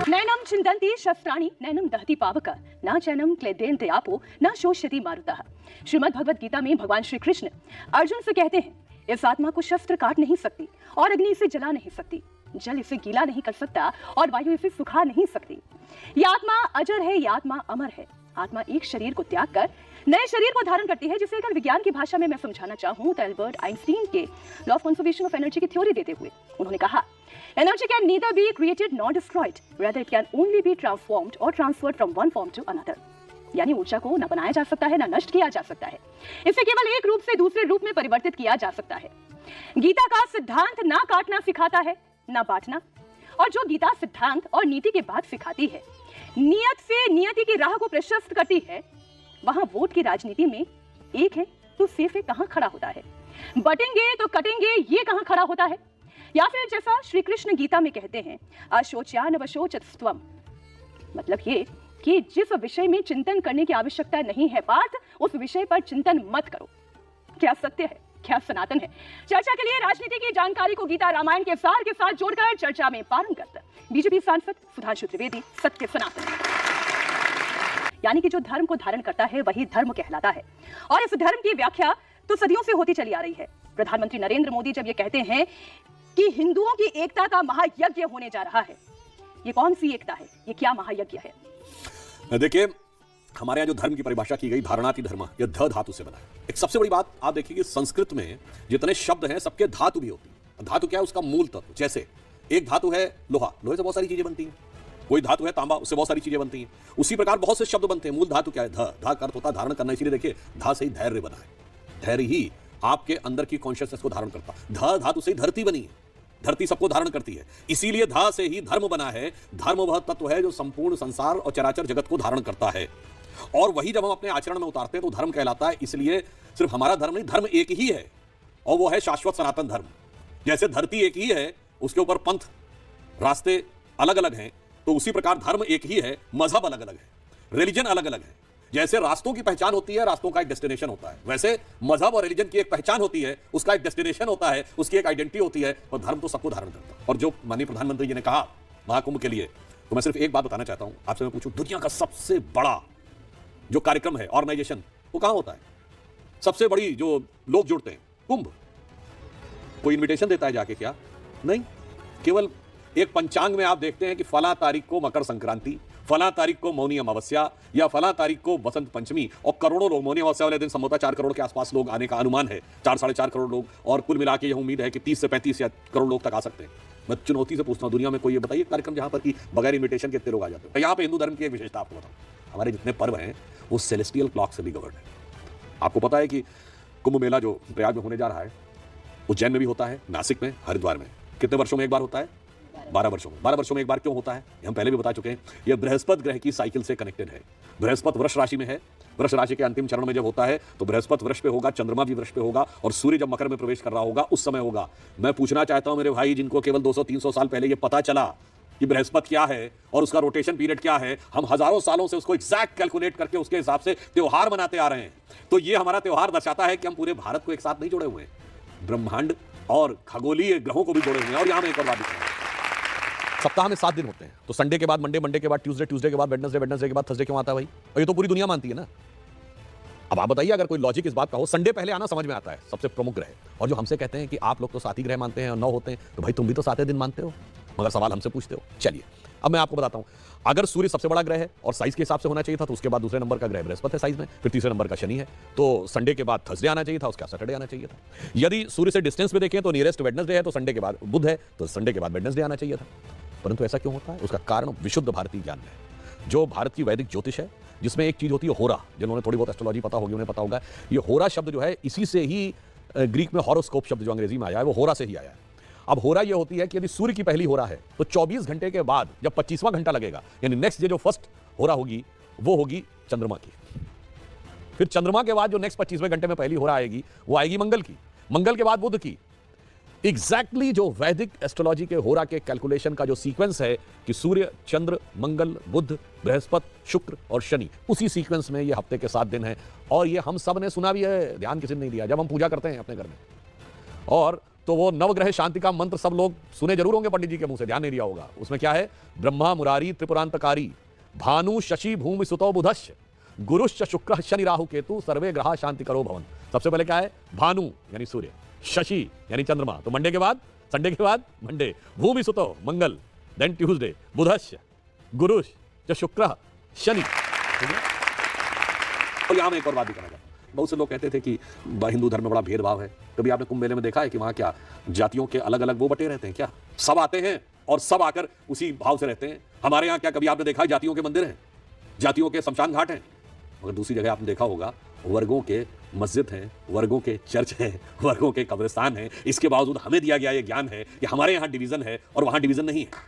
नैनम चिंतन्ति शस्त्राणि नैनम दहति पावक न चैनम क्लेदेन्ते आपो न शोष्यति मारुतः। श्रीमद् भगवत गीता में भगवान श्री कृष्ण अर्जुन से कहते हैं, इस आत्मा को शस्त्र काट नहीं सकती और अग्नि इसे जला नहीं सकती, जल इसे गीला नहीं कर सकता और वायु इसे सुखा नहीं सकती। ये आत्मा अजर है, ये आत्मा अमर है। आत्मा एक शरीर को त्याग कर नए शरीर को धारण करती है, जिसे अगर विज्ञान की भाषा में मैं समझाना चाहूं तो एल्बर्ट आइंस्टीन के law of conservation of energy की थ्योरी देते हुए उन्होंने कहा, energy can neither be created nor destroyed, rather it can only be transformed और transferred from one form to another. यानी ऊर्जा को न बनाया जा सकता है, न नष्ट किया जा सकता है, इसे केवल एक रूप से दूसरे रूप में परिवर्तित किया जा सकता है। गीता का सिद्धांत ना काटना सिखाता है, ना बांटना। और जो गीता सिद्धांत और नीति की बात सिखाती है, नियत से नियति की राह को प्रशस्त करती है, वहां वोट की राजनीति में एक है तो सिर्फ कहां खड़ा होता है, बटेंगे तो कटेंगे ये कहां खड़ा होता है। या फिर जैसा श्री कृष्ण गीता में कहते हैं, अशोच्यानवशोचस्त्वम, मतलब ये कि जिस विषय में चिंतन करने की आवश्यकता नहीं है पार्थ, उस विषय पर चिंतन मत करो। क्या सत्य है, क्या सनातन है। चर्चा के लिए राजनीति की जानकारी को गीता रामायण के सार के साथ जोड़कर चर्चा में पारंगत बीजेपी सांसद सुधांशु त्रिवेदी, सत्य सनातन। यानी कि जो धर्म को धारण करता है वही धर्म कहलाता है, और इस धर्म की व्याख्या तो सदियों से होती चली आ रही है। प्रधानमंत्री नरेंद्र मोदी जब ये कहते हैं कि हिंदुओं की एकता का महायज्ञ होने जा रहा है, ये कौन सी एकता है, ये क्या महायज्ञ है? देखिए, हमारे यहाँ जो धर्म की परिभाषा की गई, धारणाति धर्म, यह ध धातु से बना है। एक सबसे बड़ी बात आप देखिए कि संस्कृत में जितने शब्द हैं सबके धातु भी होती है। धातु क्या है? उसका मूल तत्व। जैसे एक धातु है लोहा, लोहे से बहुत सारी चीजें बनती हैं। कोई धातु है तांबा, उससे बहुत सारी चीजें बनती हैं। उसी प्रकार बहुत से शब्द बनते हैं। मूल धातु क्या है? ध। धा का अर्थ होता है धारण करना, इसीलिए देखिए धा से ही धैर्य बना है। धैर्य ही आपके अंदर की कॉन्शियसनेस को धारण करता है। ध धातु से ही धरती बनी है, धरती सबको धारण करती है, इसीलिए धा से ही धर्म बना है। धर्म वह तत्व है जो संपूर्ण संसार और चराचर जगत को धारण करता है, और वही जब हम अपने आचरण में उतारते हैं तो धर्म कहलाता है। इसलिए सिर्फ हमारा धर्म नहीं, धर्म एक ही है, और वो है शाश्वत सनातन धर्म। जैसे धरती एक ही है, उसके ऊपर पंथ रास्ते अलग अलग हैं, तो उसी प्रकार धर्म एक ही है, मजहब अलग अलग है, रिलीजन अलग अलग है। जैसे रास्तों की पहचान होती है, रास्तों का एक डेस्टिनेशन होता है, वैसे मजहब और रिलीजन की एक पहचान होती है, उसका एक डेस्टिनेशन होता है, उसकी एक आइडेंटिटी होती है, और धर्म तो सबको धारण करता है। और जो माननीय प्रधानमंत्री जी ने कहा महाकुंभ के लिए, तो मैं सिर्फ एक बात बताना चाहता हूं आपसे। मैं पूछूं, दुनिया का सबसे बड़ा जो कार्यक्रम है, ऑर्गेनाइजेशन, वो कहां होता है? सबसे बड़ी जो लोग जुड़ते हैं, कुंभ। कोई इन्विटेशन देता है जाके? क्या नहीं, केवल एक पंचांग में आप देखते हैं कि फला तारीख को मकर संक्रांति, फला तारीख को मौनी अमावस्या, या फला तारीख को बसंत पंचमी, और करोड़ों लोग मौनी अमावस्या वाले दिन संभवतः 4 करोड़ के आसपास लोग आने का अनुमान है, 4-4.5 करोड़ लोग, और कुल मिला के यह उम्मीद है कि 30 से 35 या करोड़ लोग तक आ सकते हैं। मैं चुनौती से पूछता हूं, दुनिया में कोई ये बताइए कार्यक्रम जहां पर कि बगैर इन्विटेशन के इतने लोग आ जाते हैं। यहाँ पे हिंदू धर्म की एक विशेषता आपको बताऊं, हमारे जितने पर्व हैं वो सेलेस्टियल क्लॉक से भी गवर्न है। आपको पता है कि कुंभ मेला जो प्रयाग में होने जा रहा है, उज्जैन में भी होता है, नासिक में, हरिद्वार में। कितने वर्षों में एक बार होता है? 12 वर्षों में। 12 वर्षों में एक बार क्यों होता है, हम पहले भी बता चुके हैं। यह बृहस्पति ग्रह की साइकिल से कनेक्टेड है। बृहस्पति वृष राशि में है, वृष राशि के अंतिम चरण में जब होता है तो बृहस्पति वृष पे होगा, चंद्रमा भी वृष पे होगा, और सूर्य जब मकर में प्रवेश कर रहा होगा उस समय होगा। मैं पूछना चाहता हूं मेरे भाई, जिनको केवल 200-300 साल पहले ये पता चला कि बृहस्पति क्या है और उसका रोटेशन पीरियड क्या है, हम हजारों सालों से उसको एग्जैक्ट कैलकुलेट करके उसके हिसाब से त्योहार मनाते आ रहे हैं। तो ये हमारा त्योहार दर्शाता है कि हम पूरे भारत को एक साथ नहीं जोड़े हुए हैं, ब्रह्मांड और खगोलीय ग्रहों को भी जोड़े हुए हैं। और यहां में एक और बात दिखाऊंगा, सप्ताह में 7 दिन होते हैं, तो संडे के बाद मंडे, मंडे के बाद ट्यूसडे, ट्यूसडे के बाद वेडनेसडे, वेडनेसडे के बाद थर्सडे क्यों आता है भाई? और ये तो पूरी दुनिया मानती है ना। अब आप बताइए, अगर कोई लॉजिक इस बात का हो, संडे पहले आना समझ में आता है, सबसे प्रमुख ग्रह। और जो हमसे कहते हैं कि आप लोग तो 7 ही ग्रह मानते हैं और 9 होते हैं, तो भाई तुम भी तो 7 दिन मानते हो, मगर सवाल हमसे पूछते हो। चलिए अब मैं आपको बताता हूं, अगर सूर्य सबसे बड़ा ग्रह है और साइज के हिसाब से होना चाहिए था, तो उसके बाद दूसरे नंबर का ग्रह बृहस्पति है साइज में, फिर तीसरे नंबर का शनि है, तो संडे के बाद थर्सडे आना चाहिए था, उसके बाद सैटरडे आना चाहिए था। यदि सूर्य से डिस्टेंस में देखें तो नियरेस्ट वेडनेसडे है, तो संडे के बाद बुध है, तो संडे के बाद वेडनेसडे आना चाहिए था। परंतु ऐसा क्यों होता है? उसका कारण विशुद्ध भारतीय ज्ञान है, जो भारत की वैदिक ज्योतिष है, जिसमें एक चीज होती है होरा। जिन्होंने थोड़ी बहुत एस्ट्रोलॉजी पता होगी उन्हें पता होगा, ये होरा शब्द जो है इसी से ही ग्रीक में हॉरोस्कोप शब्द जो अंग्रेजी में आया है वो होरा से ही आया है। अब होरा ये होती है कि यदि सूर्य की पहली होरा है तो 24 घंटे के बाद जब 25वां घंटा लगेगा, यानी नेक्स्ट जो फर्स्ट होरा होगी वो होगी चंद्रमा की। फिर चंद्रमा के बाद जो नेक्स्ट 25वें घंटे में पहली होरा आएगी वो आएगी मंगल की, मंगल के बाद बुध की। एग्जैक्टली जो वैदिक एस्ट्रोलॉजी के होरा के कैलकुलेशन का जो सीक्वेंस है कि सूर्य, चंद्र, मंगल, बुध, बृहस्पति, शुक्र और शनि, उसी सीक्वेंस में ये हफ्ते के 7 दिन हैं। और ये हम सब ने सुना भी है, ध्यान किसी ने नहीं दिया जब हम पूजा करते हैं अपने घर में। और तो वो नवग्रह शांति का मंत्र सब लोग सुने जरूर होंगे पंडित जी के मुंह से, ध्यान नहीं दिया होगा। उसमें क्या है? ब्रह्मा मुरारी त्रिपुरांतकारी भानु शशि भूमि सुतो बुधश्च गुरुश्च शुक्र शनि राहु केतु सर्वे ग्रह शांति करो भवन। सबसे पहले क्या है? भानु यानी सूर्य, शशि यानी चंद्रमा, तो मंडे के बाद संडे के बाद मंडे, भूमि सुतो मंगल, देन ट्यूसडे, बुधश्च गुरुश्च शुक्र शनि। और यहां मैं एक और बात भी करना चाहता हूं। बहुत से लोग कहते थे कि हिंदू धर्म में बड़ा भेदभाव है। कभी आपने कुंभ मेले में देखा है कि वहां क्या जातियों के अलग अलग वो बटे रहते हैं? क्या सब आते हैं और सब आकर उसी भाव से रहते हैं? हमारे यहाँ क्या कभी आपने देखा है जातियों के मंदिर हैं, जातियों के शमशान घाट हैं? मगर दूसरी जगह आपने देखा होगा वर्गों के मस्जिद हैं, वर्गों के चर्च हैं, वर्गों के कब्रिस्तान हैं। इसके बावजूद हमें दिया गया ये ज्ञान है कि हमारे यहाँ डिवीजन है और वहां डिवीजन नहीं है।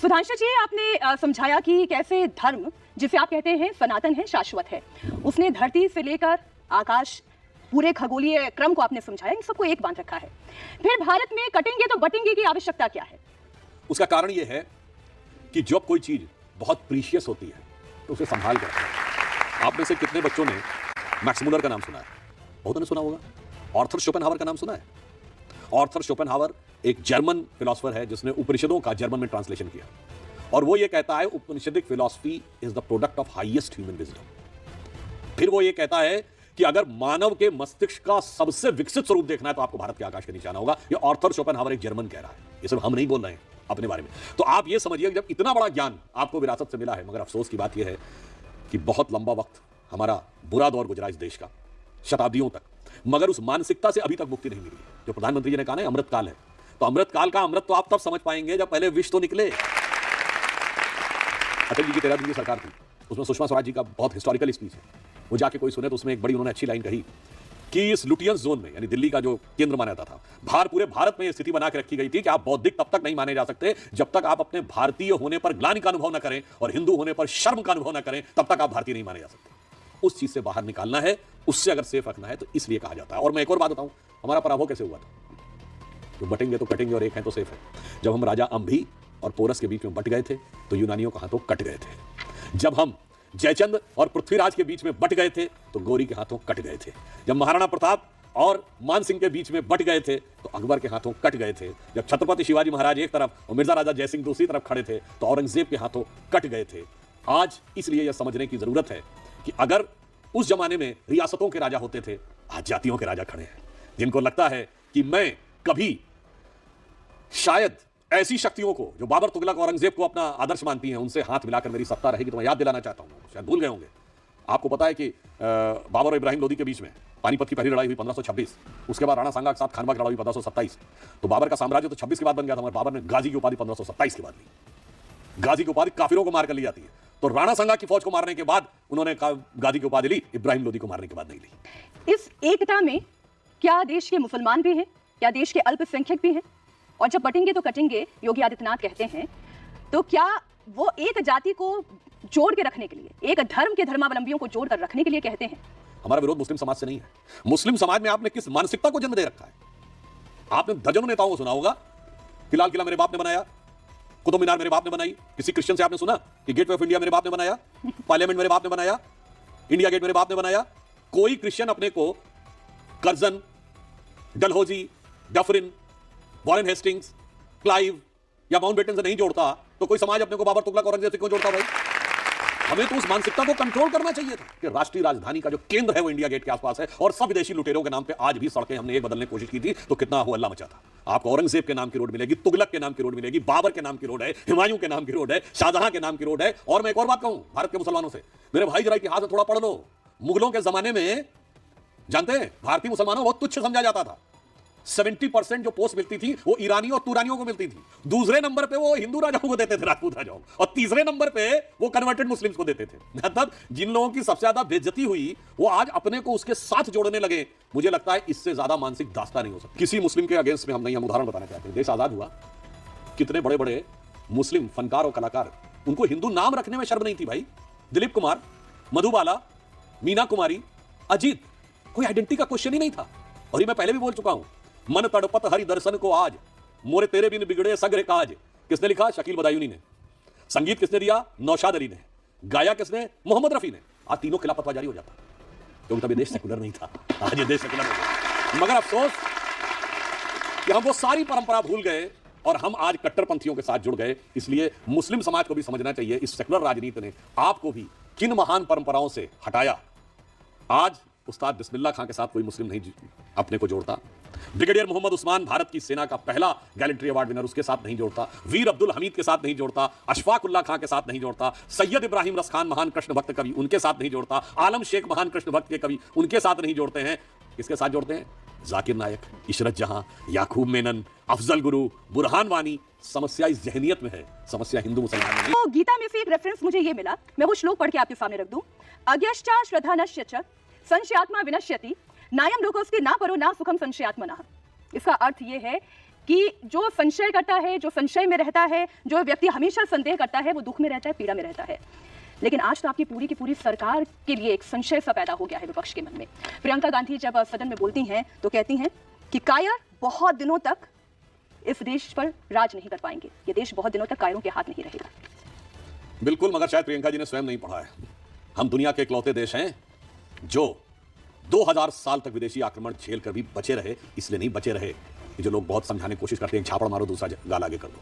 सुधांशु जी, आपने समझाया कि कैसे धर्म, जिसे आप कहते हैं सनातन है, शाश्वत है, उसने धरती से लेकर आकाश, पूरे खगोलीय क्रम को आपने समझाया, इन सबको एक बांध रखा है। फिर भारत में कटेंगे तो बटेंगे की आवश्यकता क्या है? उसका कारण यह है कि जब कोई चीज बहुत प्रीशियस होती है तो उसे संभाल कर रखना है। आप में से कितने बच्चों ने मैक्स मुलर का नाम सुना है? बहुत ने सुना होगा। आर्थर शोपेनहावर का नाम सुना है? आर्थर शोपेनहावर एक जर्मन फिलोसफर है जिसने उपनिषदों का जर्मन में ट्रांसलेशन किया, और वो ये कहता है Upanishadic philosophy is the product of highest human wisdom. फिर वो ये कहता है कि अगर मानव के मस्तिष्क का सबसे विकसित स्वरूप देखना है तो आपको भारत के आकाश के नीचे आना होगा। ये आर्थर शोपेनहावर एक जर्मन कह रहा है, ये सिर्फ हम नहीं बोल रहे हैं अपने बारे में। तो आप ये समझिए जब इतना बड़ा ज्ञान आपको विरासत से मिला है, मगर अफसोस की बात यह है कि बहुत लंबा वक्त हमारा बुरा दौर गुजरा इस देश का, शताब्दियों तक, मगर उस मानसिकता से अभी तक मुक्ति नहीं मिली। जो प्रधानमंत्री जी ने कहा ना अमृत काल है, तो अमृत काल का अमृत तो आप तब समझ पाएंगे जब पहले विष तो निकले। अटल जी की 13 दिन की सरकार थी, उसमें सुषमा स्वराज जी का बहुत हिस्टोरिकल स्पीच है, वो जाके कोई सुने तो उसमें एक बड़ी उन्होंने अच्छी लाइन कही कि इस लुटियंस जोन में, यानी दिल्ली का जो केंद्र माना जाता था, पूरे भारत में यह स्थिति बना के रखी गई थी कि आप बौद्धिक तब तक नहीं माने जा सकते जब तक आप अपने भारतीय होने पर ग्लानि का अनुभव न करें और हिंदू होने पर शर्म का अनुभव न करें, तब तक आप भारतीय नहीं माने जा सकते। उस चीज से बाहर निकालना है, उससे अगर सेफ रखना है तो इसलिए कहा जाता है। और मैं एक और बात बताऊं, हमारा पराभव कैसे हुआ था? तो बटेंगे तो कटेंगे और एक है तो सेफ है। जब हम राजा अंभी और पोरस के बीच में बट गए थे तो यूनानियों के हाथों कट गए थे। जब हम जयचंद और पृथ्वीराज के बीच में बट गए थे तो गौरी के हाथों कट गए थे। जब महाराणा प्रताप और मान सिंह के बीच में बट गए थे तो अकबर के हाथों कट गए थे। जब छत्रपति शिवाजी महाराज एक तरफ और मिर्जा राजा जयसिंह दूसरी तरफ खड़े थे तो औरंगजेब के हाथों कट गए थे। आज इसलिए यह समझने की जरूरत है कि अगर उस जमाने में रियासतों के राजा होते थे, आज जातियों के राजा खड़े हैं, जिनको लगता है कि मैं कभी शायद ऐसी शक्तियों को जो बाबर, तुगलक, औरंगजेब को अपना आदर्श मानती हैं, उनसे हाथ मिलाकर मेरी सत्ता रहेगी। तो मैं याद दिलाना चाहता हूं, शायद भूल गए होंगे, आपको पता है कि बाबर और इब्राहिम लोदी के बीच में पानीपत की पहली लड़ाई हुई 1526, उसके बाद राणा सांगा के साथ खानवा की लड़ाई हुई 1527। तो बाबर का साम्राज्य तो 26 के बाद बन गया था, मगर बाबर ने गाजी की उपाधि 1527 के बाद ली। गाजी की उपाधि काफिरों को मारकर ली जाती है, तो राणा सांगा की फौज को मारने के बाद उन्होंने गाजी की उपाधि ली, इब्राहिम लोदी को मारने के बाद नहीं ली। इस एकता में क्या देश के मुसलमान भी हैं, क्या देश के अल्पसंख्यक भी हैं? और जब बटेंगे तो कटेंगे योगी आदित्यनाथ कहते हैं, तो क्या वो एक जाति को जोड़ के रखने के लिए, एक धर्म के धर्मावलंबियों को जोड़ कर रखने के लिए कहते हैं? हमारा विरोध मुस्लिम समाज से नहीं है। मुस्लिम समाज में आपने किस मानसिकता को जन्म दे रखा है? आपने दर्जनों नेताओं को सुना होगा कि लाल किला मेरे बाप ने बनाया, कुतुब मीनार मेरे बाप ने बनाई। किसी क्रिश्चियन से आपने सुना कि गेटवे ऑफ इंडिया मेरे बाप ने बनाया, पार्लियामेंट मेरे बाप ने बनाया, इंडिया गेट मेरे बाप ने बनाया? कोई क्रिश्चियन अपने को Curzon, Dalhousie, Dufferin, Warren Hastings, Clive या माउंटबेटन से नहीं जोड़ता, तो कोई समाज अपने को बाबर, तुगलक, औरंगजेब से क्यों जोड़ता भाई? हमें तो उस मानसिकता को कंट्रोल करना चाहिए था कि राष्ट्रीय राजधानी का जो केंद्र है वो इंडिया गेट के आसपास है, और सब विदेशी लुटेरों के नाम पे आज भी सड़कें हमने एक बदलने की कोशिश की थी तो कितना हो अल्लाह मचा था। आपको औरंगजेब के नाम की रोड मिलेगी, तुगलक के नाम की रोड मिलेगी, बाबर के नाम की रोड है, हुमायूं के नाम की रोड है, शाहजहां के नाम की रोड है। और मैं एक और बात कहूं भारत के मुसलमानों से, मेरे भाई जरा इतिहास में थोड़ा पढ़ लो। मुगलों के जमाने में जानते हैं भारतीय मुसलमानों को बहुत तुच्छ समझा जाता था। 70% जो पोस्ट मिलती थी वो ईरानी और तुरानियों को मिलती थी। दूसरे नंबर पे वो हिंदू राजाओं को देते थे, राजपूत राजाओं, और तीसरे नंबर पे वो कन्वर्टेड मुस्लिम्स को देते थे। मतलब जिन लोगों की सबसे ज्यादा बेइज्जती हुई वो आज अपने को उसके साथ जोड़ने लगे। मुझे लगता है इससे ज्यादा मानसिक दास्ता नहीं हो सकती किसी मुस्लिम के अगेंस्ट में। हम नहीं, हम उदाहरण बताना चाहते हैं। देश आजाद हुआ, कितने बड़े बड़े मुस्लिम फनकार और कलाकार, उनको हिंदू नाम रखने में शर्म नहीं थी भाई। दिलीप कुमार, मधुबाला, मीना कुमारी, अजीत, कोई आइडेंटिटी का क्वेश्चन ही नहीं था। और ये मैं पहले भी बोल चुका हूं, मन तड़पत हरि दर्शन को आज, मोरे तेरे बिन बिगड़े सगरे काज। किसने लिखा? शकील बदायूनी ने। संगीत किसने दिया? नौशाद अली ने। गाया किसने? मोहम्मद रफी ने। आज तीनों खिलाफत जारी हो जाता। क्योंकि तब ये देश सेकुलर नहीं था, आज ये देश सेकुलर हो गया। मगर अफसोस कि हम वो सारी परंपरा भूल गए और हम आज कट्टरपंथियों के साथ जुड़ गए। इसलिए मुस्लिम समाज को भी समझना चाहिए इस सेकुलर राजनीति ने आपको भी किन महान परंपराओं से हटाया। आज उस्ताद बिस्मिल्लाह खां के साथ कोई मुस्लिम नहीं अपने को जोड़ता, ब्रिगेडियर मोहम्मद उस्मान भारत की सेना का पहला गैलेंट्री अवार्ड विनर, उसके साथ नहीं जोड़ता, वीर अब्दुल हमीद के साथ नहीं जोड़ता, अशफाक उल्लाह खां के साथ नहीं जोड़ता, सैयद इब्राहिम रस खान महान कृष्ण भक्त कवि उनके साथ नहीं जोड़ता, आलम शेख महान कृष्ण भक्त के कवि उनके साथ नहीं जोड़ते हैं। किसके साथ जोड़ते हैं? जाकिर नायक, इशरत जहां, याकूब मेनन, अफजल गुरु, बुरहान वानी। समस्या इस जहनियत में है, समस्या हिंदू मुसलमान में। तो गीता में से एक रेफरेंस मुझे ये मिला, मैं वो श्लोक पढ़ के आपके सामने रख दूं। अज्ञश्चा श्रद्धा नश्य च संशयात्मा विनश्यति नायम लोकोस्ति ना परो ना सुखम संशयात्मनः। इसका अर्थ ये है कि जो संशय करता है, जो संशय में रहता है, जो व्यक्ति हमेशा संदेह करता है, वो दुख में रहता है, पीड़ा में रहता है। लेकिन आज तो आपकी पूरी की पूरी सरकार के लिए एक संशय सा पैदा हो गया है विपक्ष के मन में। प्रियंका गांधी जब सदन में बोलती हैं तो कहती हैं कि कायर बहुत दिनों तक इस देश पर राज नहीं कर पाएंगे, ये देश बहुत दिनों तक कायरों के हाथ नहीं रहेगा। बिल्कुल, मगर शायद प्रियंका जी ने स्वयं नहीं पढ़ा है। हम दुनिया के इकलौते देश हैं जो 2000 साल तक विदेशी आक्रमण झेल कर भी बचे रहे। इसलिए नहीं बचे रहे कि जो लोग बहुत समझाने की कोशिश करते हैं, झापड़ मारो दूसरा गाल आगे कर दो।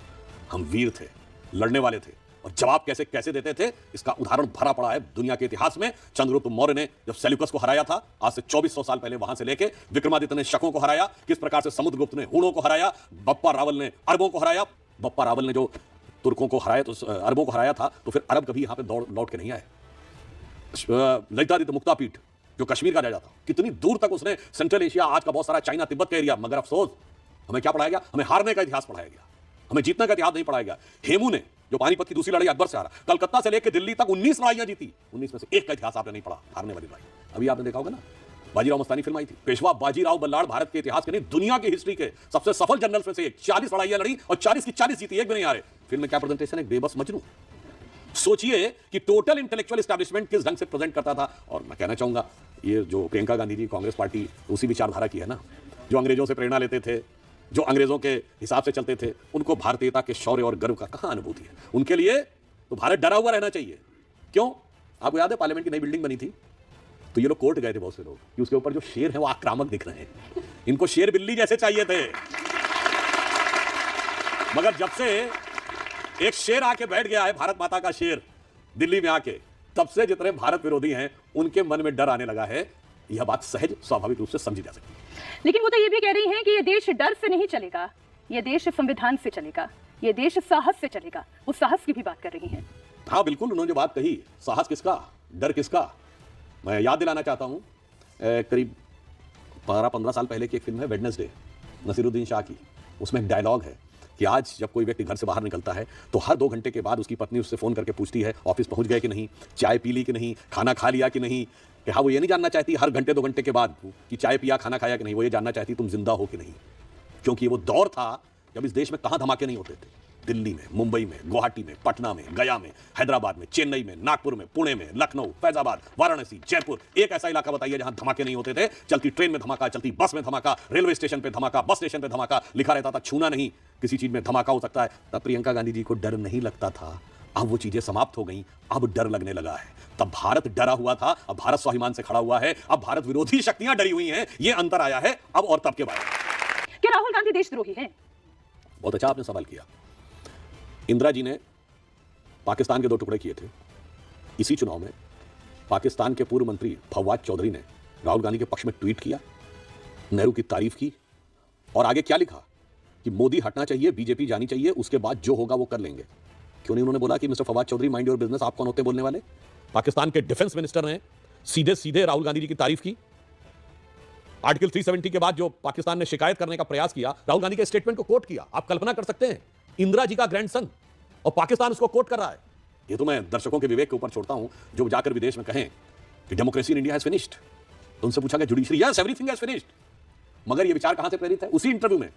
हम वीर थे, लड़ने वाले थे, और जवाब कैसे कैसे देते थे इसका उदाहरण भरा पड़ा है दुनिया के इतिहास में। चंद्रगुप्त मौर्य ने जब सेल्यूकस को हराया था, आज से 2400 साल पहले, वहां से लेके विक्रमादित्य ने शकों को हराया, किस प्रकार से समुद्रगुप्त ने हूणों को हराया, बप्पा रावल ने अरबों को हराया। बप्पा रावल ने जो तुर्कों को हराया, तो अरबों को हराया था, तो फिर अरब कभी यहां पे लौट के नहीं आए। ललितादित्य मुक्तापीठ जो कश्मीर का राजा था, कितनी दूर तक उसने सेंट्रल एशिया, आज का बहुत सारा चाइना, तिब्बत का एरिया। मगर अफसोस हमें क्या पढ़ाया गया? हमें हारने का इतिहास पढ़ाया गया, हमें जीतने का इतिहास नहीं पढ़ाया गया। हेमू ने जो पानीपत की दूसरी लड़ाई अकबर से हारा, कलकत्ता से लेकर दिल्ली तक 19 लड़ाइयां जीती, 19 में से एक का इतिहास आपने नहीं पढ़ा, हारने वाली लड़ाई। अभी आपने देखा होगा ना, बाजीराव मस्तानी फिल्म आई थी, पेशवा बाजीराव बल्लाड़ भारत के इतिहास के नहीं दुनिया की हिस्ट्री के सबसे सफल जनरल्स में से एक। 40 लड़ाइयां लड़ी और 40 की 40 जीती, एक भी नहीं हारे। फिल्म में क्या प्रेजेंटेशन है? बेबस मजनू। सोचिए कि टोटल इंटेलेक्चुअल एस्टैब्लिशमेंट किस ढंग से प्रेजेंट करता था। और मैं कहना चाहूंगा, ये जो प्रियंका गांधी जी कांग्रेस पार्टी उसी विचारधारा की है ना, जो अंग्रेजों से प्रेरणा लेते थे, जो अंग्रेजों के हिसाब से चलते थे। उनको भारतीयता के शौर्य और गर्व का कहां अनुभूति है? उनके लिए तो भारत डरा हुआ रहना चाहिए। क्यों? आपको याद है पार्लियामेंट की नई बिल्डिंग बनी थी, तो ये लोग कोर्ट गए थे बहुत से लोग कि उसके ऊपर जो शेर है वो आक्रामक दिख रहे हैं, इनको शेर बिल्ली जैसे चाहिए थे। मगर जब से एक शेर आके बैठ गया है, भारत माता का शेर दिल्ली में आके, तब से जितने भारत विरोधी हैं उनके मन में डर आने लगा है। यह बात सहज स्वाभाविक रूप से समझी जा सकती है। लेकिन वो तो ये भी कह रही हैं कि ये देश डर से नहीं चलेगा, ये देश संविधान से चलेगा, ये देश साहस से चलेगा। वो साहस की भी बात कर रही हैं। हाँ बिल्कुल, उन्होंने जो बात कही, साहस किसका, डर किसका। मैं याद दिलाना चाहता हूं, करीब 12-15 साल पहले की एक फिल्म है वेडनेसडे, नसीरुद्दीन शाह की। उसमें एक डायलॉग है कि आज जब कोई व्यक्ति घर से बाहर निकलता है तो हर 2 घंटे के बाद उसकी पत्नी उससे फोन करके पूछती है ऑफिस पहुंच गए कि नहीं, चाय पी ली कि नहीं, खाना खा लिया कि नहीं। कि हाँ, वो ये नहीं जानना चाहती हर घंटे 2 घंटे के बाद कि चाय पिया, खाना खाया कि नहीं। वो ये जानना चाहती तुम जिंदा हो कि नहीं। क्योंकि वो दौर था जब इस देश में कहां धमाके नहीं होते थे। दिल्ली में, मुंबई में, गुवाहाटी में, पटना में, गया में, हैदराबाद में, चेन्नई में, नागपुर में, पुणे में, लखनऊ, फैजाबाद, वाराणसी, जयपुर। एक ऐसा इलाका बताइए जहां धमाके नहीं होते थे। चलती ट्रेन में धमाका, चलती बस में धमाका, रेलवे स्टेशन पे धमाका, बस स्टेशन पे धमाका, लिखा रहता था छूना नहीं, किसी चीज में धमाका हो सकता है। तब प्रियंका गांधी जी को डर नहीं लगता था। अब वो चीजें समाप्त हो गई, अब डर लगने लगा है। तब भारत डरा हुआ था, अब भारत स्वाभिमान से खड़ा हुआ है। अब भारत विरोधी शक्तियां डरी हुई हैं। ये अंतर आया है अब और तब के बाद। क्या राहुल गांधी देशद्रोही हैं? बहुत अच्छा आपने सवाल किया। इंदिरा जी ने पाकिस्तान के 2 टुकड़े किए थे। इसी चुनाव में पाकिस्तान के पूर्व मंत्री फवाद चौधरी ने राहुल गांधी के पक्ष में ट्वीट किया, नेहरू की तारीफ की और आगे क्या लिखा कि मोदी हटना चाहिए, बीजेपी जानी चाहिए, उसके बाद जो होगा वो कर लेंगे। क्यों नहीं उन्होंने बोला कि mister Fawad Chaudhry mind your business, आप कौन होते बोलने वाले? पाकिस्तान के डिफेंस मिनिस्टर ने सीधे सीधे राहुल गांधी जी की तारीफ की। आर्टिकल 370 के बाद जो पाकिस्तान ने शिकायत करने का प्रयास किया, राहुल गांधी के स्टेटमेंट को कोट किया। आप कल्पना कर सकते हैं, इंदिरा जी का ग्रैंडसन और पाकिस्तान उसको कोट कर रहा है। ये तो मैं दर्शकों के विवेक के ऊपर छोड़ता हूं, जो जाकर विदेश में कहें कि democracy in India has finished. तो उनसे पूछा गया judiciary, yes everything has finished. मगर ये विचार कहां से प्रेरित है? उसी इंटरव्यू में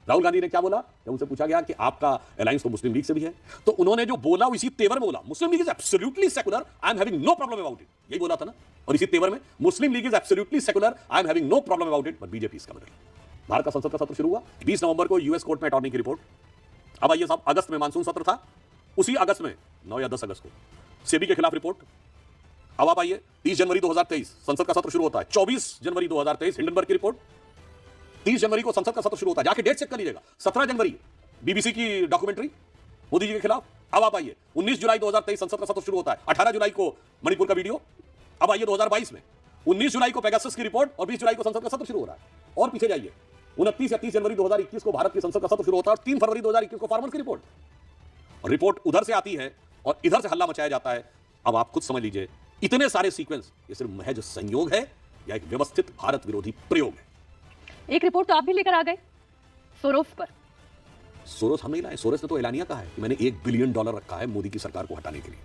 राहुल गांधी ने क्या बोला जब उनसे पूछा गया कि आपका अलायंस तो मुस्लिम लीग से भी है, तो उन्होंने जो बोला इसी तेवर में बोला, Muslim League is absolutely secular, I am having no problem about it. यही बोला था ना। और इसी तेवर में Muslim League is absolutely secular, I am having no problem about it, but BJP इसका बदल। भारत का संसद का सत्र शुरू हुआ 20 नवंबर को यूएस कोर्ट में अटॉर्नी की रिपोर्ट। अब आइए साहब, अगस्त में मानसून सत्र था, उसी अगस्त में 9 या 10 अगस्त को सेबी के खिलाफ रिपोर्ट, अब आप आइए 30 जनवरी 2023 संसद का सत्र शुरू होता है। 24 जनवरी 2023 हिंडनबर्ग की रिपोर्ट। 30 जनवरी को संसद का सत्र शुरू होता है, जाके डेट चेक कर लीजिएगा। 17 जनवरी बीबीसी की डॉक्यूमेंट्री मोदी जी के खिलाफ। अब आप आइए 19 जुलाई 2023 संसद का सत्र शुरू होता है। 18 जुलाई को मणिपुर का वीडियो। अब आइए 2022 में 19 जुलाई को पेगासस की रिपोर्ट और 20 जुलाई को संसद का सत्र शुरू हो रहा है। और पीछे जाइए 29 या 30 जनवरी 2021 को भारत की संसद का सत्र शुरू होता है और 3 फरवरी 2021 को फार्मर्स की रिपोर्ट। और रिपोर्ट उधर से आती है और इधर से हल्ला मचाया जाता है। अब आप खुद समझ लीजिए इतने सारे सीक्वेंस ये सिर्फ महज संयोग है या एक व्यवस्थित भारत विरोधी प्रयोग है। एक रिपोर्ट तो आप भी लेकर आ गए सोरोस पर। सोरोस हम नहीं लाए, सोरोस ने तो एलानिया कहा है कि मैंने $1 बिलियन रखा है मोदी की सरकार को हटाने के लिए।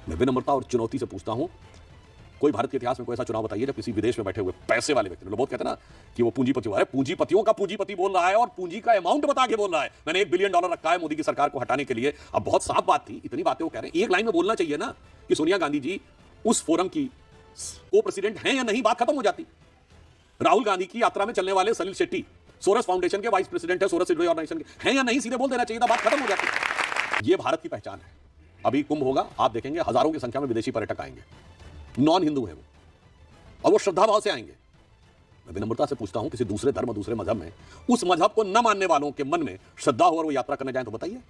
मैं विनम्रता और चुनौती से पूछता हूं, कोई भारत के इतिहास में कोई ऐसा चुनाव बताइए जब किसी विदेश में बैठे हुए पैसे वाले व्यक्ति, लोग बहुत कहते हैं ना कि वो पूंजीपति हुआ है, पूंजीपतियों का पूंजीपति बोल रहा है और पूंजी का अमाउंट बता के बोल रहा है मैंने $1 बिलियन रखा है मोदी की सरकार को हटाने के लिए। अब बहुत साफ बात थी, इतनी बातें वो कह रहे हैं, एक लाइन में बोलना चाहिए ना कि सोनिया गांधी जी उस फोरम की को प्रेसिडेंट हैं या नहीं, बात खत्म हो जाती। राहुल गांधी की यात्रा में चलने वाले सलील शेट्टी सोरस फाउंडेशन के वाइस प्रेसिडेंट है, सोरस ऑर्गेनाइजेशन के हैं या नहीं, सीधे बोल देना चाहिए था, बात खत्म हो जाती। ये भारत की पहचान है। अभी कुंभ होगा, आप देखेंगे हजारों की संख्या में विदेशी पर्यटक आएंगे, नॉन हिंदू है वो, और वो श्रद्धा भाव से आएंगे। मैं विनम्रता से पूछता हूं, किसी दूसरे धर्म दूसरे मजहब में उस मजहब को न मानने वालों के मन में श्रद्धा हो और वो यात्रा करने जाए तो बताइए,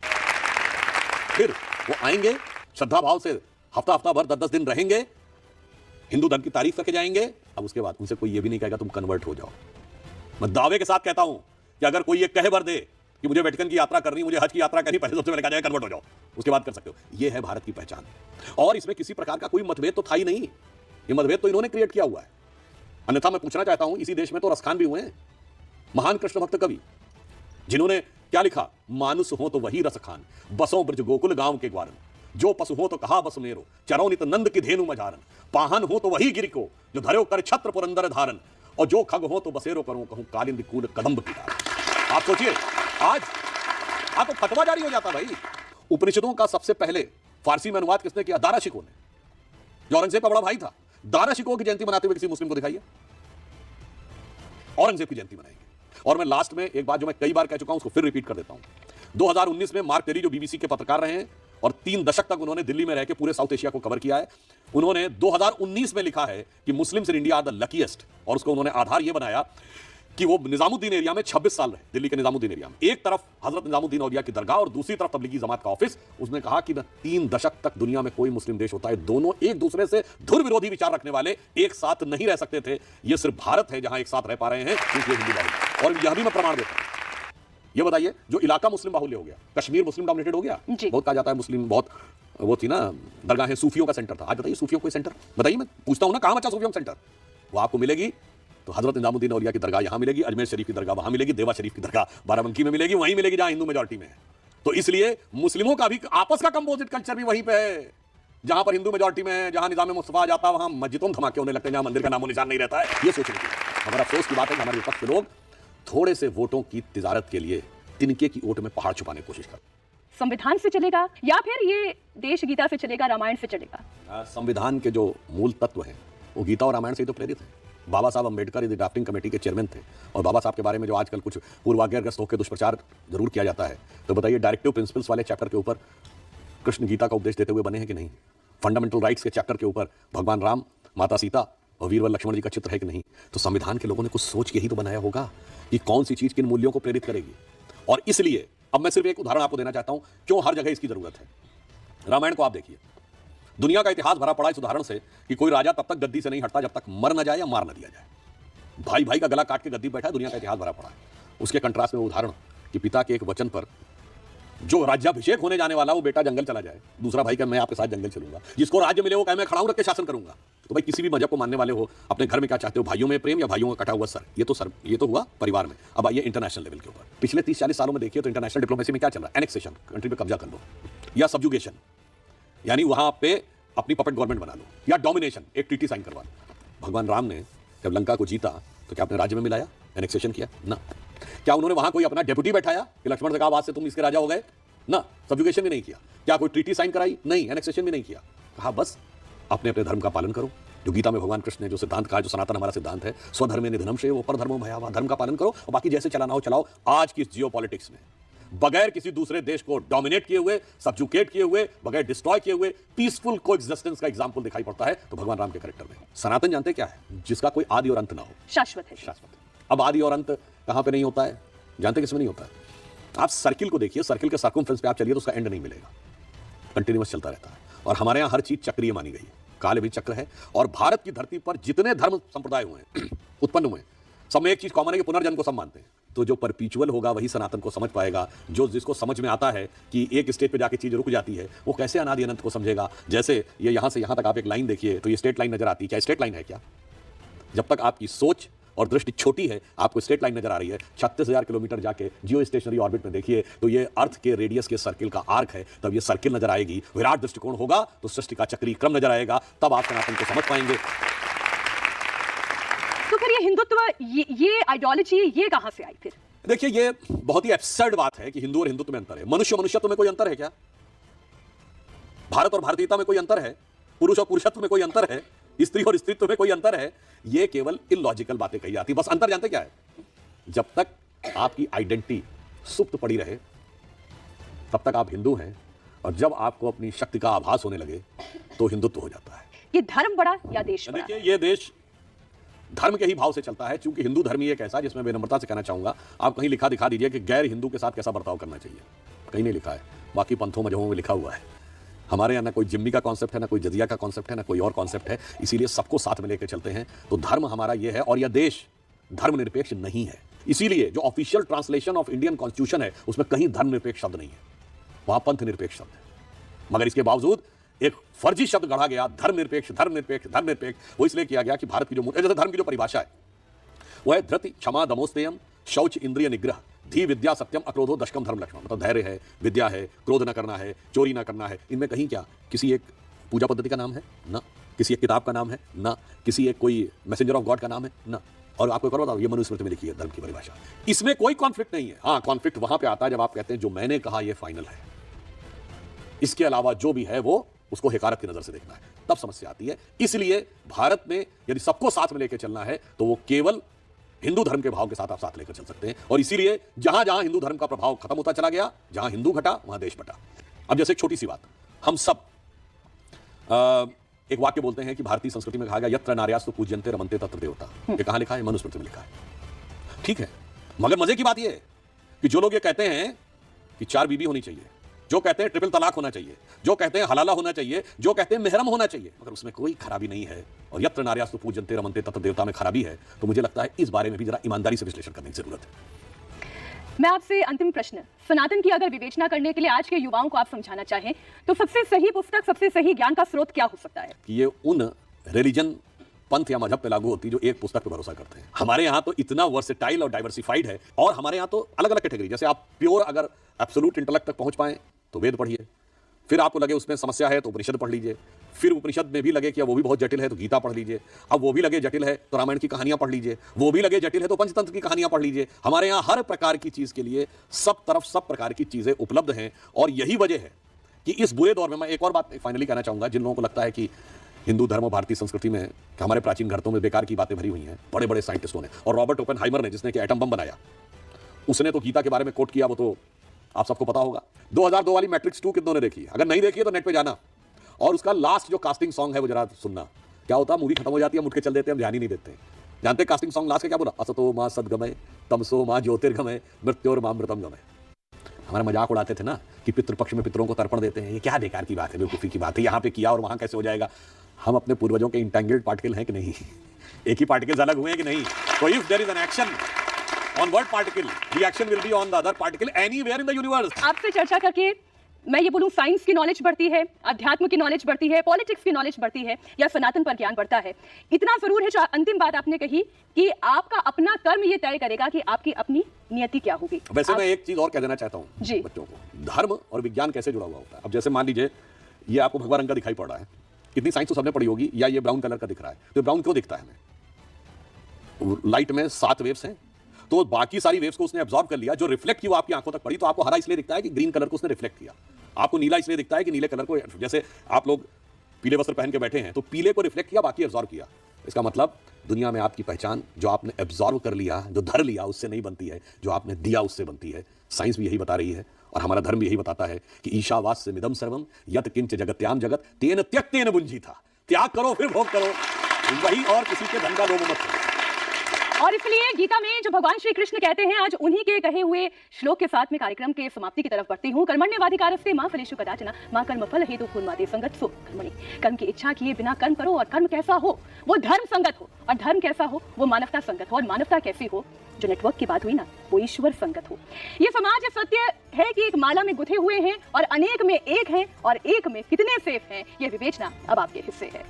फिर वो आएंगे श्रद्धा भाव से, हफ्ता हफ्ता भर 10-10 दिन रहेंगे, हिंदू धर्म की तारीफ करके जाएंगे। अब उसके बाद उनसे कोई ये भी नहीं कहेगा तुम कन्वर्ट हो जाओ। मैं दावे के साथ कहता हूं कि अगर कोई ये कह भर दे कि मुझे वेटिकन की यात्रा करनी, मुझे हज की यात्रा करनी, पहले सबसे पहले कहा जाए कन्वर्ट हो जाओ, उसके बाद कर सकते हो। ये है भारत की पहचान और इसमें किसी प्रकार का कोई मतभेद तो था ही नहीं। ये मतभेद तो इन्होंने क्रिएट किया हुआ है। अन्यथा मैं पूछना चाहता हूं, इसी देश में तो रसखान भी हुए हैं, महान कृष्ण भक्त कवि, जिन्होंने क्या लिखा, मानुस हो तो वही रसखान, बसों ब्रज गोकुल गांव के ग्वारन, जो पशु हो तो कहा बस मेरो, चरो नित नंद की धेनु मझारन, पाहन हो तो वही गिरिको, जो धरो कर छत्र पुरंदर धारन, और जो खग हो तो बसेरो करूं कहूं कालिंदी कूल कदम्ब की डाल। आप सोचिए, आज आपको फतवा जारी हो जाता भाई। उपनिषदों का सबसे पहले फारसी में अनुवाद किसने किया? दारा शिकोह ने, जो औरंगजेब का बड़ा भाई था। दारा शिकोह की जयंती मनाते हुए किसी मुस्लिम को दिखाइए, औरंगजेब की जयंती मनाएंगे। और मैं लास्ट में एक बात जो मैं कई बार कह चुका हूं उसको फिर रिपीट कर देता हूं। 2019 में मार्क टेरी जो बीबीसी के पत्रकार रहे हैं और 3 दशक तक उन्होंने दिल्ली में रह के पूरे साउथ एशिया को कवर किया है, उन्होंने 2019 में लिखा है कि Muslims in India are the luckiest. और उसको उन्होंने आधार यह बनाया कि वो निजामुद्दीन एरिया में 26 साल रहे, दिल्ली के निजामुद्दीन एरिया में, एक तरफ हजरत निजामुद्दीन औलिया की दरगाह और दूसरी तरफ तबलीगी जमात का ऑफिस। उसने कहा कि 3 दशक तक दुनिया में कोई मुस्लिम देश होता है, दोनों एक दूसरे से धुर विरोधी विचार रखने वाले एक साथ नहीं रह सकते थे। ये सिर्फ भारत है जहां एक साथ रह पा रहे हैं क्योंकि हिंदू बाहुल्य। और यह भी मैं प्रमाण देता हूं। ये बताइए, जो इलाका मुस्लिम बाहुल्य हो गया, कश्मीर मुस्लिम डोमिनेटेड हो गया, बहुत कहा जाता है मुस्लिम, बहुत वो थी ना दरगाहें, सूफियों का सेंटर था। आज बताइए सूफियों कोई सेंटर बताइए, मैं पूछता हूं ना, कहां बचा सूफियों का सेंटर? वो आपको मिलेगी तो हजरत निजामुद्दीन औलिया की दरगाह यहां मिलेगी, अजमेर शरीफ की दरगाह वहां मिलेगी, देवा शरीफ की दरगाह बाराबंकी में मिलेगी, वहीं मिलेगी जहां हिंदू मेजॉरिटी में है। तो इसलिए मुस्लिमों का भी आपस का कंपोजिट कल्चर भी वहीं पे है, जहां पर हिंदू मेजॉरिटी में है, जहां निजाम मुस्तफा आ जाता है वहां मस्जिदों में धमाके होने लगते हैं, जहां मंदिर का नामो निशान नहीं रहता है। ये सोचने की मगर अफसोस की बात है कि हमारे विपक्ष के लोग थोड़े से वोटों की तिजारत के लिए तिनके की ओट में पहाड़ छुपाने की कोशिश करते। संविधान से चलेगा या फिर ये देश गीता से चलेगा, रामायण से चलेगा? संविधान के जो मूल तत्व हैं वो गीता और रामायण से ही तो प्रेरित है। बाबा साहब अंबेडकर इस ड्राफ्टिंग कमेटी के चेयरमैन थे और बाबा साहब के बारे में जो आजकल कुछ पूर्वाग्रहग्रस्त होकर दुष्प्रचार जरूर किया जाता है, तो बताइए डायरेक्टिव प्रिंसिपल्स वाले चैप्टर के ऊपर कृष्ण गीता का उपदेश देते हुए बने हैं कि नहीं? फंडामेंटल राइट्स के चैप्टर के ऊपर भगवान राम, माता सीता और वीरवर लक्ष्मण जी का चित्र है कि नहीं? तो संविधान के लोगों ने कुछ सोच के ही तो बनाया होगा कि कौन सी चीज किन मूल्यों को प्रेरित करेगी। और इसलिए अब मैं सिर्फ एक उदाहरण आपको देना चाहता हूं क्यों हर जगह इसकी जरूरत है। रामायण को आप देखिए, दुनिया का इतिहास भरा पड़ा इस उदाहरण से कि कोई राजा तब तक गद्दी से नहीं हटता जब तक मर न जाए या मार न दिया जाए। भाई भाई का गला काट के गद्दी बैठा है, दुनिया का इतिहास भरा पड़ा है। उसके कंट्रास्ट में उदाहरण कि पिता के एक वचन पर जो राज्याभिषेक होने जाने वाला वो बेटा जंगल चला जाए, दूसरा भाई का मैं आपके साथ जंगल चलूंगा, जिसको राज्य मिले वो कहे मैं खड़ा हूं रख के शासन करूंगा। तो भाई किसी भी मजहब को मानने वाले हो, अपने घर में क्या चाहते हो, भाइयों में प्रेम या भाइयों का कटा हुआ सर? ये तो हुआ परिवार में। अब आइए इंटरनेशनल लेवल के ऊपर। पिछले 30-40 सालों में देखिए तो इंटरनेशनल डिप्लोमेसी में क्या चल रहा है? एनेक्सेशन, कंट्री पे कब्जा कर लो, या सब्जुगेशन यानी वहां पे अपनी पपेट गवर्नमेंट बना लो, या डोमिनेशन, एक ट्रीटी साइन करवा लो। भगवान राम ने जब लंका को जीता तो क्या अपने राज्य में मिलाया? एनेक्सेशन किया ना। क्या उन्होंने वहां कोई अपना डेप्यूटी बैठाया कि लक्ष्मण से कहा आज से तुम इसके राजा हो गए? ना। सब्जुगेशन भी नहीं किया। क्या कोई ट्रीटी साइन कराई? नहीं। एनेक्सेशन भी नहीं किया। कहा बस अपने अपने धर्म का पालन करो। जो गीता में भगवान कृष्ण ने जो सिद्धांत कहा, जो सनातन हमारा सिद्धांत है, स्वधर्मे निधनम श्रेयो परधर्मो भयावह, धर्म का पालन करो और बाकी जैसे चलाना हो चलाओ। आज की जियोपॉलिटिक्स में बगैर किसी दूसरे देश को डोमिनेट किए हुए, सब्जुकेट किए हुए, बगैर डिस्ट्रॉय किए हुए पीसफुल कोएग्जिस्टेंस का एग्जांपल दिखाई पड़ता है तो भगवान राम के कैरेक्टर में। सनातन जानते क्या है? जिसका कोई आदि और अंत ना हो, शाश्वत है। शाश्वत। अब आदि और अंत कहां पे नहीं होता है? जानते किसमें नहीं होता है? आप सर्किल को देखिए, सर्किल के सर्कमफ्रेंस पे आप चलिए तो उसका एंड नहीं मिलेगा, कंटिन्यूअस चलता रहता है। और हमारे यहां हर चीज चक्रीय मानी गई है, काल भी चक्र है। और भारत की धरती पर जितने धर्म संप्रदाय हुए हैं उत्पन्न हुए, सब में एक चीज कॉमन है कि पुनर्जन्म को सब मानते हैं। तो जो परपीचुअल होगा वही सनातन को समझ पाएगा। जो जिसको समझ में आता है कि एक स्टेज पे जाके चीज रुक जाती है, वो कैसे अनादि अनंत को समझेगा। जैसे ये यहां से यहां तक आप एक लाइन देखिए तो ये स्ट्रेट लाइन नजर आती है। क्या स्ट्रेट लाइन है? क्या जब तक आपकी सोच और दृष्टि छोटी है आपको स्ट्रेट लाइन नजर आ रही है। 36,000 किलोमीटर जाके जियो स्टेशनरी ऑर्बिट में देखिए तो ये अर्थ के रेडियस के सर्किल का आर्क है, तब ये सर्किल नजर आएगी। विराट दृष्टिकोण होगा तो सृष्टि का चक्रीय क्रम नजर आएगा, तब आप सनातन को समझ पाएंगे। तो फिर ये हिंदुत्व, ये आइडियोलॉजी ये कहां से आई फिर? देखिए ये बहुत ही एब्सर्ड बात है कि हिंदू और हिंदुत्व में अंतर है। मनुष्य मनुष्यत्व में कोई अंतर है क्या? भारत और भारतीयता में कोई अंतर है? पुरुष और पुरुषत्व में कोई अंतर है? स्त्री और स्त्रीत्व में कोई अंतर है? ये केवल इलॉजिकल बातें कही जाती। बस अंतर जानते क्या है? जब तक आपकी आइडेंटिटी सुप्त पड़ी रहे तब तक आप हिंदू हैं, और जब आपको अपनी शक्ति का आभास होने लगे तो हिंदुत्व हो जाता है। ये धर्म बड़ा या देश बड़ा? देखिए ये देश धर्म के ही भाव से चलता है, क्योंकि हिंदू धर्म ही एक ऐसा, जिसमें विनम्रता से कहना चाहूंगा, आप कहीं लिखा दिखा दीजिए कि गैर हिंदू के साथ कैसा बर्ताव करना चाहिए। कहीं नहीं लिखा है, बाकी पंथों मजहबों में लिखा हुआ है। हमारे यहाँ ना कोई जिम्मी का कॉन्सेप्ट है, ना कोई जजिया का कॉन्सेप्ट है, ना कोई और कॉन्सेप्ट है, इसीलिए सबको साथ में लेकर चलते हैं। तो धर्म हमारा ये है, और यह देश धर्मनिरपेक्ष नहीं है। इसीलिए जो official translation of Indian constitution है उसमें कहीं धर्मनिरपेक्ष शब्द नहीं है, वहां पंथ निरपेक्ष शब्द है। मगर इसके बावजूद एक फर्जी शब्द गढ़ा गया, धर्मनिरपेक्ष धर्मनिरपेक्ष धर्मनिरपेक्ष। वो इसलिए किया गया कि भारत की जैसे धर्म की जो परिभाषा है वो है धृति क्षमा दमोस्तेयम शौच इंद्रिय निग्रह धी विद्या सत्यम अक्रोधो दशकम धर्म लक्ष्मण। मतलब धैर्य है, विद्या है, क्रोध न करना है, चोरी न करना है। इनमें कहीं क्या किसी एक पूजा पद्धति का नाम है? ना। किसी एक किताब का नाम है? ना। किसी एक कोई मैसेंजर ऑफ गॉड का नाम है? ना। और आपको एक और बताओ, ये मनुस्मृति में लिखी है धर्म की परिभाषा। इसमें कोई कॉन्फ्लिक्ट नहीं है। हाँ, कॉन्फ्लिक्ट वहां पे आता है जब आप कहते हैं जो मैंने कहा ये फाइनल है, इसके अलावा जो भी है वो उसको हिकारत की नजर से देखना है, तब समस्या आती है। इसलिए भारत में यदि सबको साथ में लेकर चलना है तो वो केवल हिंदू धर्म के भाव के साथ आप साथ लेकर चल सकते हैं। और इसीलिए जहां जहां हिंदू धर्म का प्रभाव खत्म होता चला गया, जहां हिंदू घटा वहां देश बटा। अब जैसे एक छोटी सी बात, हम सब एक वाक्य बोलते हैं कि भारतीय संस्कृति में कहा गया यत्र नार्यास्तु पूज्यन्ते रमन्ते तत्र देवता। ये कहां लिखा है? मनुस्मृति में लिखा है। ठीक है, मगर मजे की बात यह है कि जो लोग ये कहते हैं कि 4 बीबी होनी चाहिए, जो कहते हैं ट्रिपल तलाक होना चाहिए, जो कहते हैं हलाला होना चाहिए, जो कहते हैं मेहरम होना चाहिए, मगर उसमें कोई खराबी नहीं है, और यत्र नार्यास्तु पूज्यन्ते रमन्ते तत्र देवता में खराबी है, तो मुझे लगता है इस बारे में भी जरा ईमानदारी से विश्लेषण करने की जरूरत है। मैं आपसे अंतिम प्रश्न, सनातन की अगर विवेचना करने के लिए आज के युवाओं को आप समझाना चाहें तो सबसे सही पुस्तक, सबसे सही ज्ञान का स्रोत क्या हो सकता है? कि ये उन रिलीजन, पंथ या मजहब पे लागू होती है जो एक पुस्तक पे भरोसा करते हैं। हमारे यहाँ तो इतना वर्सेटाइल और डाइवर्सिफाइड है, और हमारे यहाँ तो अलग अलग कैटेगरी, जैसे आप प्योर अगर एब्सोल्यूट इंटेलेक्ट तक पहुंच पाएं तो वेद पढ़िए, फिर आपको लगे उसमें समस्या है तो उपनिषद पढ़ लीजिए, फिर उपनिषद में भी लगे कि वो भी बहुत जटिल है तो गीता पढ़ लीजिए, अब वो भी लगे जटिल है तो रामायण की कहानियां पढ़ लीजिए, वो भी लगे जटिल है तो पंचतंत्र की कहानियां पढ़ लीजिए। हमारे यहाँ हर प्रकार की चीज के लिए सब तरफ सब प्रकार की चीजें उपलब्ध हैं, और यही वजह है कि इस बुरे दौर में, मैं एक और बात फाइनली कहना चाहूंगा, जिन लोगों को लगता है कि हिंदू धर्म और भारतीय संस्कृति में हमारे प्राचीन ग्रंथों में बेकार की बातें भरी हुई हैं, बड़े बड़े साइंटिस्टों ने, और रॉबर्ट ओपेनहाइमर ने जिसने कि एटम बम बनाया, उसने तो गीता के बारे में कोट किया, वो तो आप सबको पता होगा। 2002 वाली मैट्रिक्स 2 कितनों ने देखी? अगर नहीं देखी है तो नेट पे जाना, और उसका लास्ट जो कास्टिंग सॉन्ग है वो जरा सुनना। क्या होता है, मूवी खत्म हो जाती है, मुड़ के चल देते हैं, हम ध्यान ही नहीं देते। जानते कास्टिंग सॉन्ग लास्ट का क्या बोला? असतो मां सद्गमय तमसो मां ज्योतिर्गमय मृत्योर्मां मृतंगमय। हमारा मजाक उड़ाते थे ना कि पितृपक्ष में पितरों को तर्पण देते हैं, ये क्या बेकार की बात है, बेवकूफ़ी की बात है, यहाँ पे किया और वहाँ कैसे हो जाएगा। हम अपने पूर्वजों के इंटेंगल्ड पार्टिकल हैं कि नहीं? एक ही पार्टिकल्स अलग हुए हैं कि नहीं? तो if there is an action on one particle, the action will be on the other particle anywhere in the universe. आपसे चर्चा करके मैं ये बोलूं, साइंस की नॉलेज बढ़ती है, अध्यात्म की नॉलेज बढ़ती है, पॉलिटिक्स की नॉलेज बढ़ती है, या सनातन पर ज्ञान बढ़ता है। इतना जरूर है जो अंतिम बात आपने कही कि आपका अपना कर्म ये तय करेगा कि आपकी अपनी नियति क्या होगी। वैसे मैं एक चीज और कह देना चाहता हूँ बच्चों को, धर्म और विज्ञान कैसे जुड़ा हुआ होता है। अब जैसे मान लीजिए ये आपको भगवा रंग का दिखाई पड़ रहा है, इतनी साइंस तो सबने पढ़ी होगी, या ये ब्राउन कलर का दिख रहा है, तो ब्राउन क्यों दिखता है हमें? लाइट में 7 वेव्स हैं, तो बाकी सारी वेव्स को उसने एब्जॉर्ब कर लिया, जो रिफ्लेक्ट की वो आपकी आंखों तक पड़ी, तो आपको हरा इसलिए दिखता है कि ग्रीन कलर को उसने रिफ्लेक्ट किया, आपको नीला इसलिए दिखता है कि नीले कलर को, जैसे आप लोग पीले वस्त्र पहन के बैठे हैं तो पीले को रिफ्लेक्ट किया, बाकी एब्जॉर्ब किया। इसका मतलब दुनिया में आपकी पहचान जो आपने एब्जॉर्व कर लिया, जो धर लिया, उससे नहीं बनती है, जो आपने दिया उससे बनती है। साइंस भी यही बता रही है और हमारा धर्म भी यही बताता है कि ईशावास्य मिदम सर्वम यत किंच जगत्याम जगत तेन त्यक्तेन बुंजी था। त्याग करो फिर भोग करो, वही, और किसी के धन का लोभ मत करो। और इसलिए गीता में जो भगवान श्री कृष्ण कहते हैं, आज उन्हीं के कहे हुए श्लोक के साथ में कार्यक्रम के समाप्ति की तरफ बढ़ती हूँ। कर्मण्येवाधिकारस्ते मा फलेषु कदाचन मा कर्मफल हेतु फूर्मादे संगतसु कर्मणि। कर्म की इच्छा किए बिना कर्म करो, और कर्म कैसा हो वो धर्म संगत हो, और धर्म कैसा हो वो मानवता संगत हो, और मानवता कैसी हो, जो नेटवर्क की बात हुई ना, वो ईश्वर संगत हो। ये समाज सत्य है कि एक माला में गुथे हुए हैं और अनेक में एक हैं, और एक में कितने सेफ हैं ये विवेचना अब आपके हिस्से है।